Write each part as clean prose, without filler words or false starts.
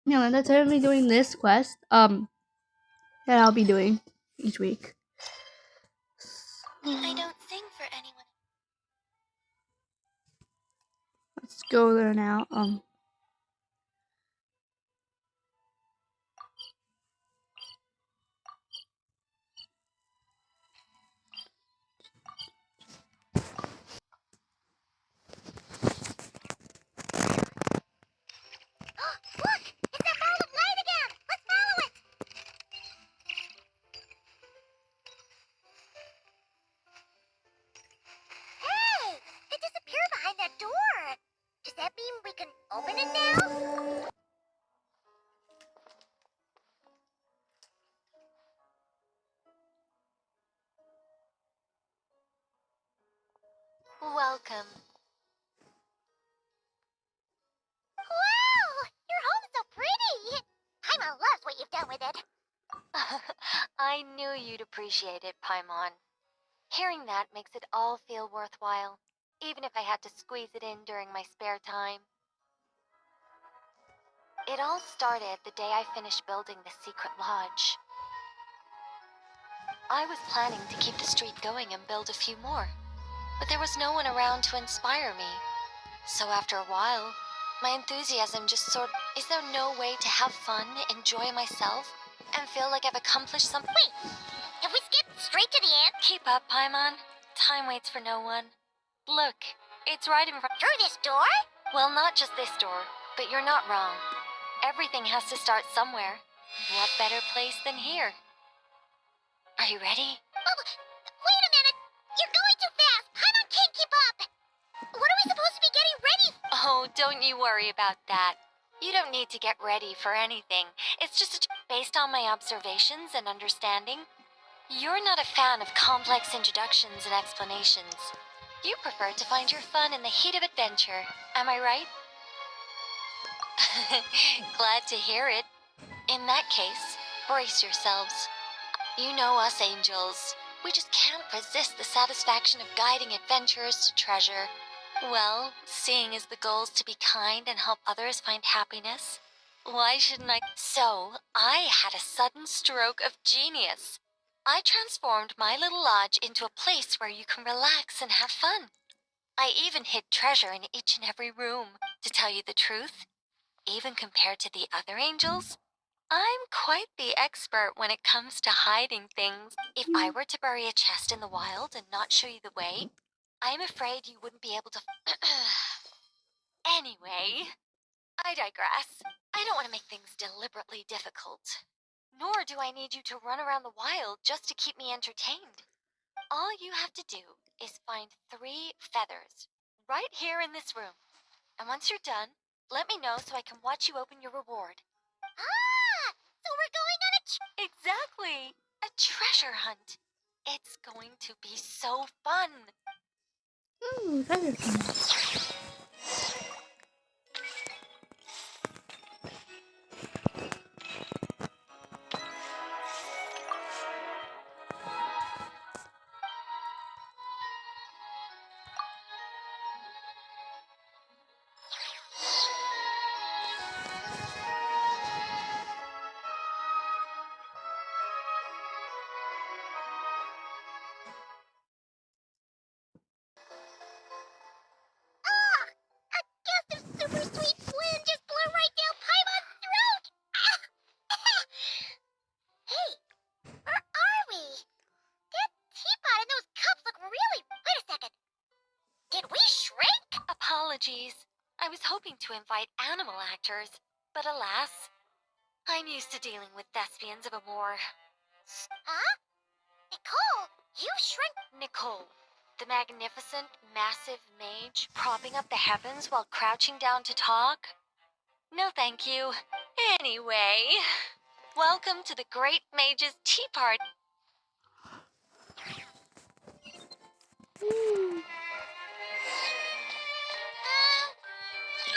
Yeah, that's I'm be doing this quest. That I'll be doing each week. I don't sing for anyone. Let's go there now. Look! It's that ball of light again! Let's follow it! Hey! It disappeared behind that door! Does that mean we can open it now? Welcome. Wow! Your home's so pretty! Paimon loves what you've done with it. I knew you'd appreciate it, Paimon. Hearing that makes it all feel worthwhile, even if I had to squeeze it in during my spare time. It all started the day I finished building the secret lodge. I was planning to keep the streak going and build a few more, but there was no one around to inspire me. So after a while, my enthusiasm just is there no way to have fun, enjoy myself, and feel like I've accomplished something? Wait, have we skipped straight to the end? Keep up, Paimon. Time waits for no one. Look, it's right in front. Through this door? Well, not just this door, but you're not wrong. Everything has to start somewhere. What better place than here? Are you ready? Oh, wait a minute! You're going too fast! Paimon can't keep up! What are we supposed to be getting ready for? Oh, don't you worry about that. You don't need to get ready for anything. It's just based on my observations and understanding. You're not a fan of complex introductions and explanations. You prefer to find your fun in the heat of adventure. Am I right? Glad to hear it. In that case, brace yourselves. You know us angels. We just can't resist the satisfaction of guiding adventurers to treasure. Well, seeing as the goal is to be kind and help others find happiness, why shouldn't I? So, I had a sudden stroke of genius. I transformed my little lodge into a place where you can relax and have fun. I even hid treasure in each and every room. To tell you the truth, even compared to the other angels, I'm quite the expert when it comes to hiding things. If I were to bury a chest in the wild and not show you the way, I'm afraid you wouldn't be able to. Anyway, I digress. I don't want to make things deliberately difficult. Nor do I need you to run around the wild just to keep me entertained. All you have to do is find 3 feathers right here in this room. And once you're done, let me know so I can watch you open your reward. Ah! So we're going on exactly! A treasure hunt. It's going to be so fun. Ooh, feather fan. Ah! A gust of super sweet wind just blew right down Paimon's throat! Hey, where are we? That teapot and those cups look really... Wait a second. Did we shrink? Apologies. I was hoping to invite animal actors, but alas, I'm used to dealing with thespians of a more... Huh? Nicole, you shrink... Nicole, the magnificent, massive mage propping up the heavens while crouching down to talk? No, thank you. Anyway, welcome to the Great Mage's Tea Party.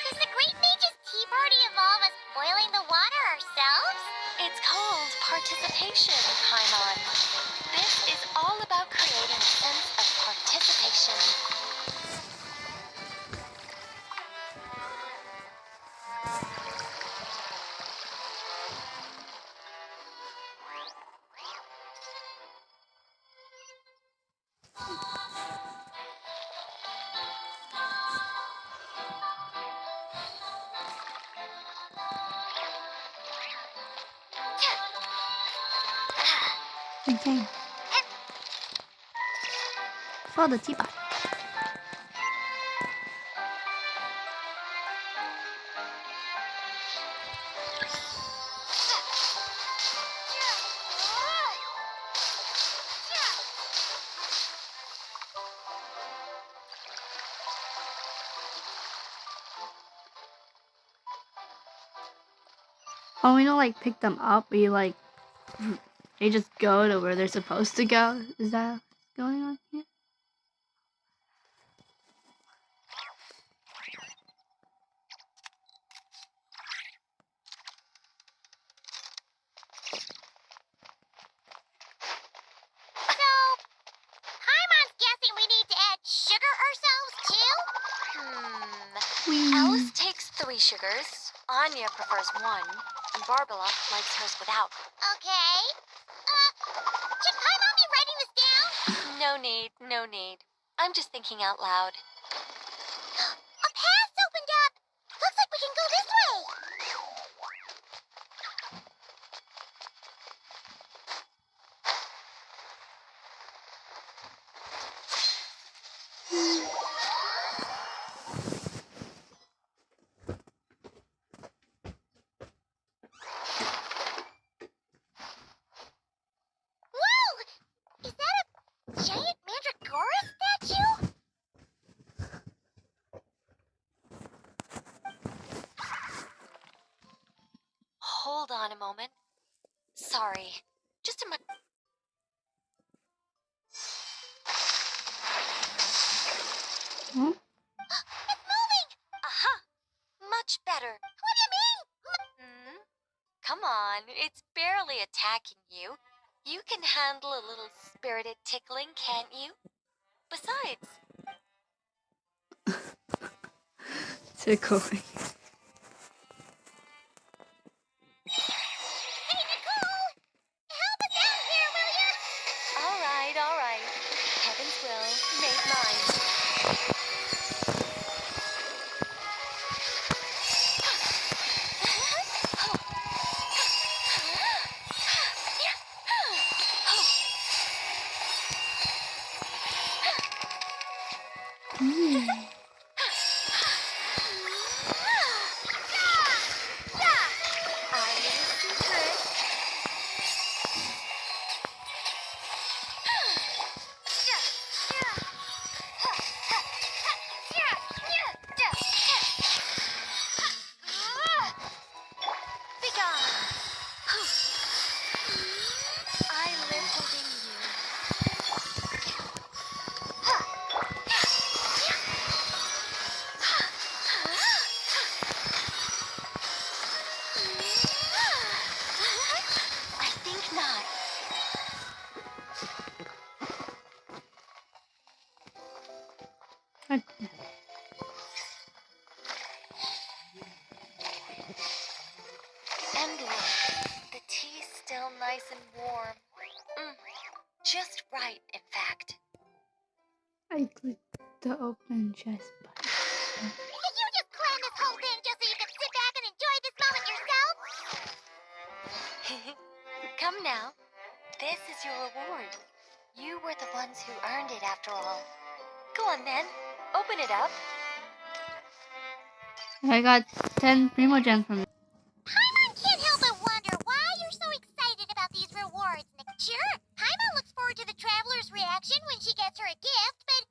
Does the Great Mage's Tea Party involve us boiling the water ourselves? It's called participation, Paimon. This is all about creating a sense of participation. Okay. For the teapot. Oh, we don't like pick them up. We like they just go to where they're supposed to go. Is that what's going on here? So, Paimon's guessing we need to add sugar ourselves too? Alice takes 3 sugars, Anya prefers 1, and Barbara likes hers without. Okay. Should Paimon be writing this down? No need, no need. I'm just thinking out loud. A path opened up! Looks like we can go this way! Whoa! Is that a giant mandragora statue? Hold on a moment. Sorry. Just a moment. Hmm? It's moving! Aha! Much better. What do you mean? Come on, it's barely attacking you. You can handle a little spirited tickling, can't you? Besides, Tickling. hey, Nicole! Help us out here, will ya? All right. Heaven's will made mine. I live within you. I think not. What? And look, the tea's still nice and warm. Just right, in fact. I clicked the open chest button. Did you just plan this whole thing just so you could sit back and enjoy this moment yourself? Come now. This is your reward. You were the ones who earned it after all. Go on then. Open it up. I got 10 Primogems from it. Paimon can't help but wonder why you're so excited about these rewards, Nick. Sure, Paimon looks forward to the traveler's reaction when she gets her a gift, but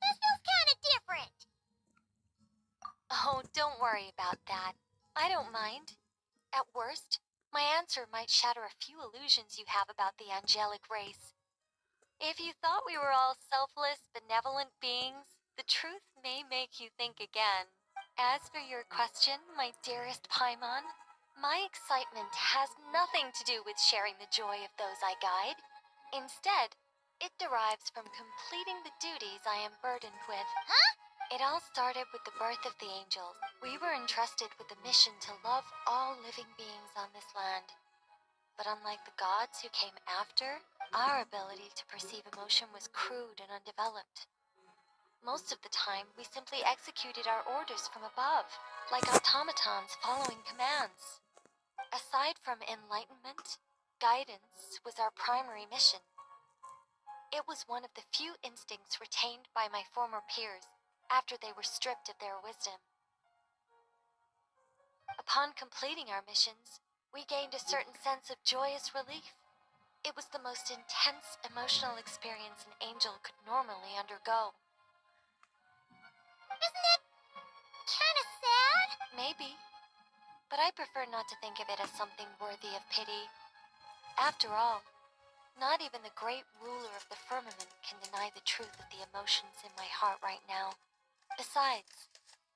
this feels kind of different. Oh, don't worry about that. I don't mind. At worst, my answer might shatter a few illusions you have about the angelic race. If you thought we were all selfless, benevolent beings, the truth may make you think again. As for your question, my dearest Paimon, my excitement has nothing to do with sharing the joy of those I guide. Instead, it derives from completing the duties I am burdened with. Huh? It all started with the birth of the angels. We were entrusted with the mission to love all living beings on this land. But unlike the gods who came after, our ability to perceive emotion was crude and undeveloped. Most of the time, we simply executed our orders from above, like automatons following commands. Aside from enlightenment, Guidance was our primary mission. It was one of the few instincts retained by my former peers after they were stripped of their wisdom. Upon completing our missions, we gained a certain sense of joyous relief. It was the most intense emotional experience an angel could normally undergo. Isn't it kind of sad? Maybe, but I prefer not to think of it as something worthy of pity. After all, not even the great ruler of the firmament can deny the truth of the emotions in my heart right now. Besides,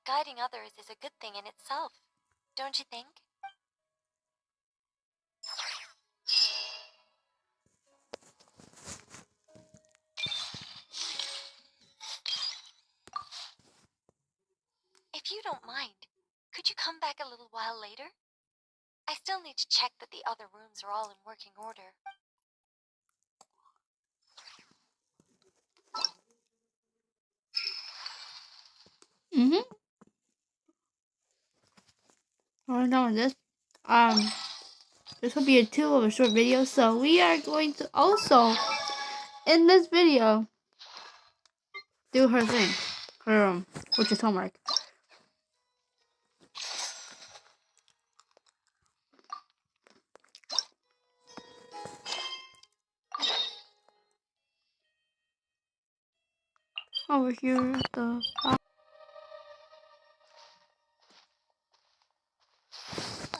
guiding others is a good thing in itself, don't you think? If you don't mind, could you come back a little while later? I still need to check that the other rooms are all in working order. We're done with this. This will be a 2 of a short video, so we are going to also, in this video, do her thing. Her, which is homework. Over here at the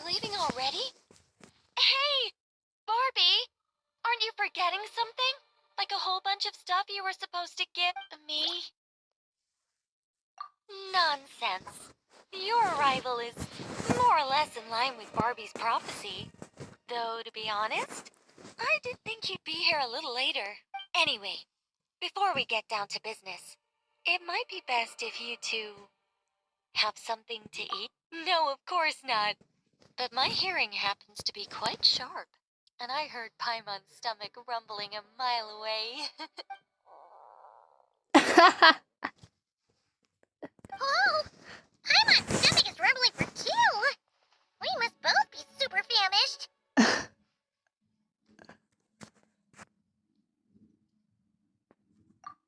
Leaving already? Hey, Barbie! Aren't you forgetting something? Like a whole bunch of stuff you were supposed to give me? Nonsense. Your arrival is more or less in line with Barbie's prophecy. Though, to be honest, I did think you'd be here a little later. Anyway, before we get down to business, it might be best if you two have something to eat. No, of course not. But my hearing happens to be quite sharp, and I heard Paimon's stomach rumbling a mile away. Oh, Paimon's stomach is rumbling for two. We must both be super famished.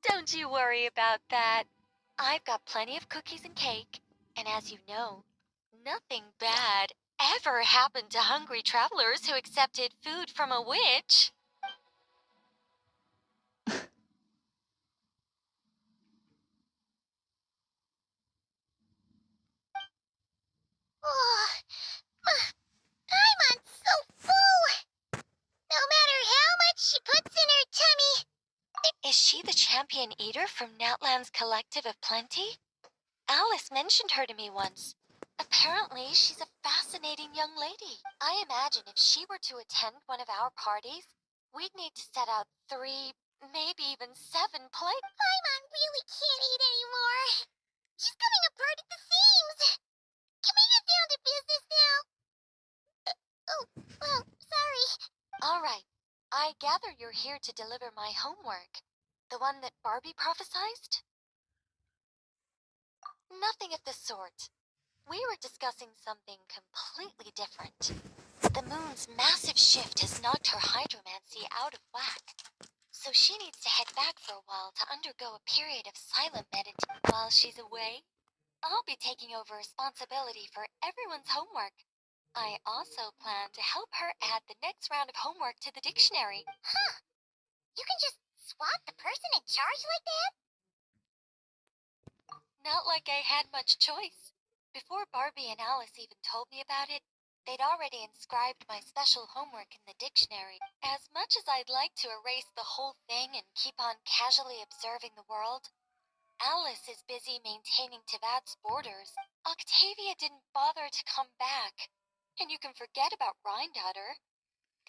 Don't you worry about that. I've got plenty of cookies and cake, and as you know, nothing bad ever happened to hungry travelers who accepted food from a witch. Oh, Paimon's so full. No matter how much she puts in her tummy. Is she the champion eater from Natlan's Collective of Plenty? Alice mentioned her to me once. Apparently, she's a fascinating young lady. I imagine if she were to attend one of our parties, we'd need to set out 3, maybe even 7 plates. Paimon really can't eat anymore. She's coming apart at the seams. Can we get down to business now? Oh, sorry. All right. I gather you're here to deliver my homework. The one that Barbie prophesized? Nothing of the sort. We were discussing something completely different. The moon's massive shift has knocked her hydromancy out of whack, so she needs to head back for a while to undergo a period of silent meditation. While she's away, I'll be taking over responsibility for everyone's homework. I also plan to help her add the next round of homework to the dictionary. Huh. You can just swap the person in charge like that? Not like I had much choice. Before Barbie and Alice even told me about it, they'd already inscribed my special homework in the dictionary. As much as I'd like to erase the whole thing and keep on casually observing the world, Alice is busy maintaining Tivat's borders. Octavia didn't bother to come back. And you can forget about Rhindaughter.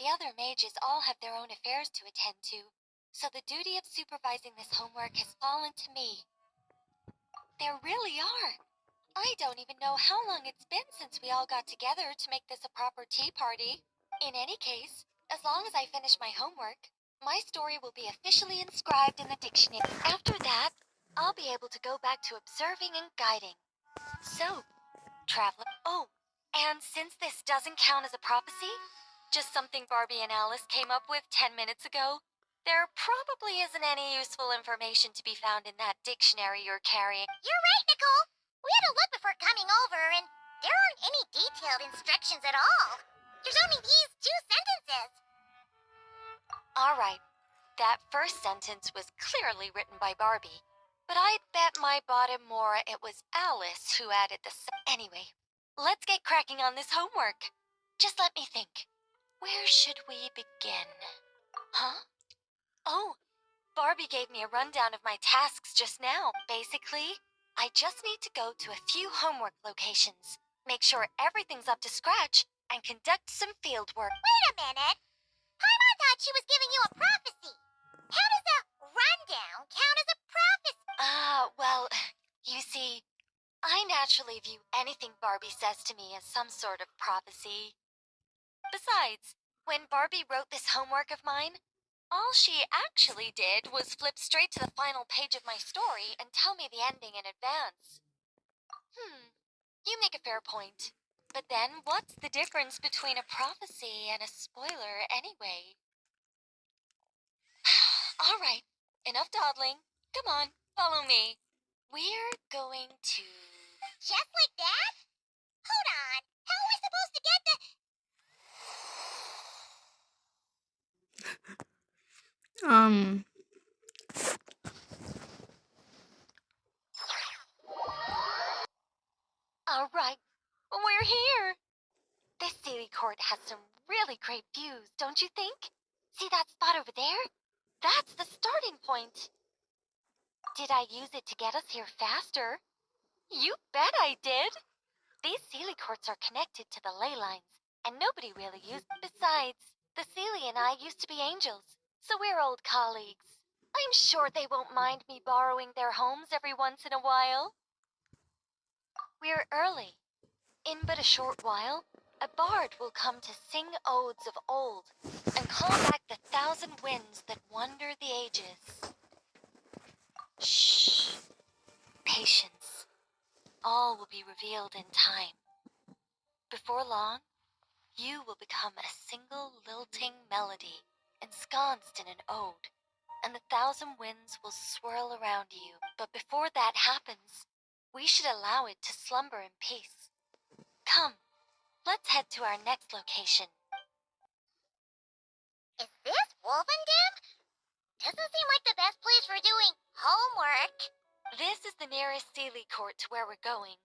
The other mages all have their own affairs to attend to, so the duty of supervising this homework has fallen to me. There really are. I don't even know how long it's been since we all got together to make this a proper tea party. In any case, as long as I finish my homework, my story will be officially inscribed in the dictionary. After that, I'll be able to go back to observing and guiding. So, traveler. Oh, and since this doesn't count as a prophecy, Just something Barbie and Alice came up with 10 minutes ago? There probably isn't any useful information to be found in that dictionary you're carrying. You're right, Nicole. We had to look before coming over, and there aren't any detailed instructions at all. There's only these 2 sentences. All right, that first sentence was clearly written by Barbie, but I'd bet my bottom more it was Alice who added the Anyway, let's get cracking on this homework. Just let me think. Where should we begin? Huh? Oh, Barbie gave me a rundown of my tasks just now. Basically, I just need to go to a few homework locations, make sure everything's up to scratch, and conduct some field work. Wait a minute. Paimon thought she was giving you a prophecy. How does a rundown count as a prophecy? Well, you see, I naturally view anything Barbie says to me as some sort of prophecy. Besides, when Barbie wrote this homework of mine, all she actually did was flip straight to the final page of my story and tell me the ending in advance. You make a fair point. But then, what's the difference between a prophecy and a spoiler anyway? All right, enough dawdling. Come on, follow me. We're going to... Just like that? Hold on. How are we supposed to get the... All right, we're here. This city court has some really great views, don't you think? See that spot over there? That's the starting point. Did I use it to get us here faster? You bet I did. These Sealy courts are connected to the ley lines, and nobody really used them. Besides, the Sealy and I used to be angels, so we're old colleagues. I'm sure they won't mind me borrowing their homes every once in a while. We're early. In but a short while, a bard will come to sing odes of old and call back the 1,000 winds that wander the ages. Shh. Patience. All will be revealed in time. Before long, you will become a single lilting melody ensconced in an ode, and the 1,000 winds will swirl around you. But before that happens, we should allow it to slumber in peace. Come, let's head to our next location. Is this Wolvendam? Doesn't seem like the best place for doing homework. This is the nearest Sealy court to where we're going.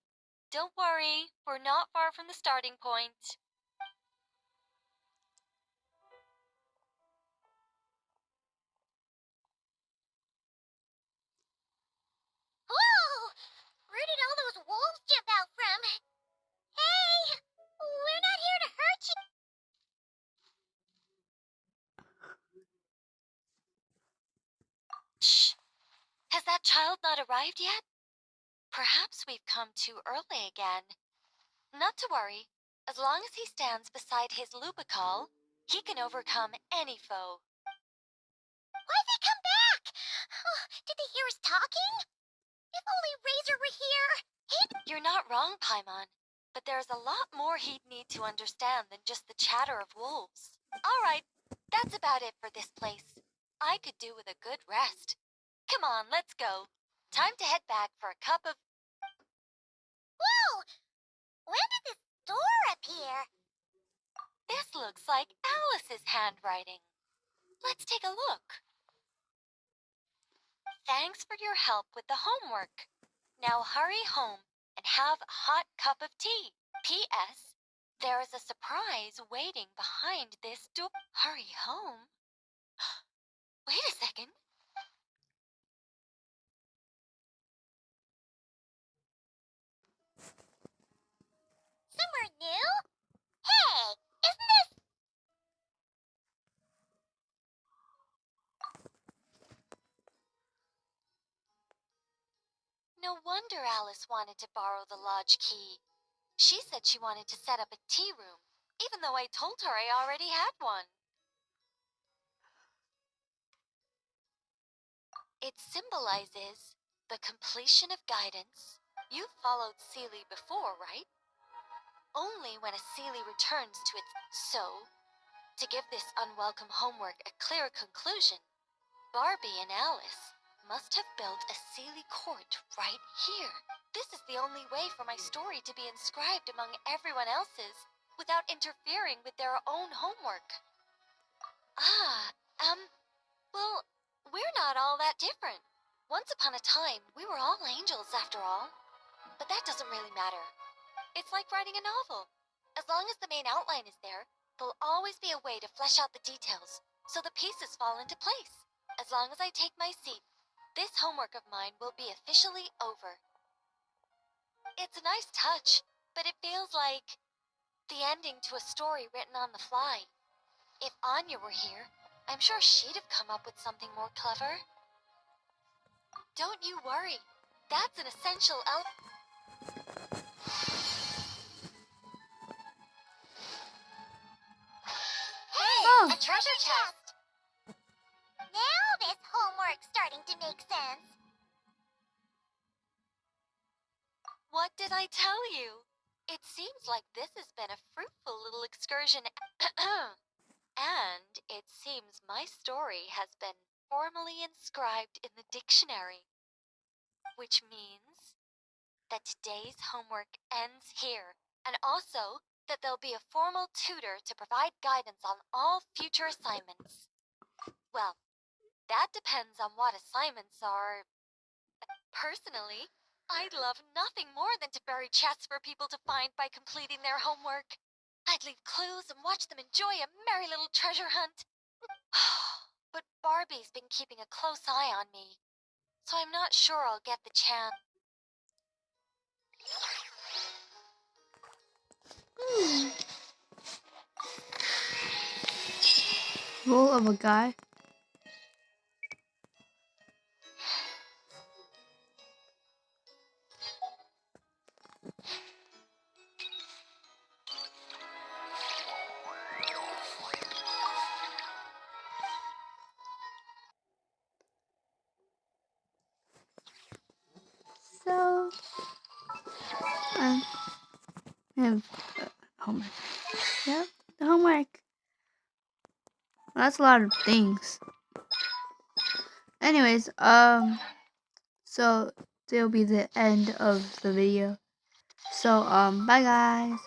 Don't worry, we're not far from the starting point. Oh! Where did all those wolves jump out from? Hey! We're not here to hurt you. Shh! Has that child not arrived yet? Perhaps we've come too early again. Not to worry. As long as he stands beside his Lupical, he can overcome any foe. Why'd they come back? Oh, did they hear us talking? If only Razor were here. You're not wrong, Paimon, but there's a lot more he'd need to understand than just the chatter of wolves. All right, that's about it for this place. I could do with a good rest. Come on, let's go. Time to head back for a cup of... Whoa! When did this door appear? This looks like Alice's handwriting. Let's take a look. Thanks for your help with the homework. Now hurry home and have a hot cup of tea. P.S. There is a surprise waiting behind this door. Hurry home? Wait a second. Somewhere new? Hey, isn't this... No wonder Alice wanted to borrow the lodge key. She said she wanted to set up a tea room, even though I told her I already had one. It symbolizes the completion of guidance. You've followed Sealy before, right? Only when a Sealy returns to its... So, To give this unwelcome homework a clear conclusion, Barbie and Alice must have built a Sealy court right here. This is the only way for my story to be inscribed among everyone else's without interfering with their own homework. Well, we're not all that different. Once upon a time, we were all angels after all. But that doesn't really matter. It's like writing a novel. As long as the main outline is there, there'll always be a way to flesh out the details, so the pieces fall into place. As long as I take my seat, this homework of mine will be officially over. It's a nice touch, but it feels like the ending to a story written on the fly. If Anya were here, I'm sure she'd have come up with something more clever. Don't you worry. That's an essential Hey, Oh. a treasure chest! Now this homework's starting to make sense. What did I tell you? It seems like this has been a fruitful little excursion. And it seems my story has been formally inscribed in the dictionary. Which means that today's homework ends here, and also that there'll be a formal tutor to provide guidance on all future assignments. Well, that depends on what assignments are. Personally, I'd love nothing more than to bury chests for people to find by completing their homework. I'd leave clues and watch them enjoy a merry little treasure hunt. But Barbie's been keeping a close eye on me, so I'm not sure I'll get the chance. Role of a guy. So, I have homework. Yep, the homework. That's a lot of things. Anyways, so that'll be the end of the video. So, bye guys.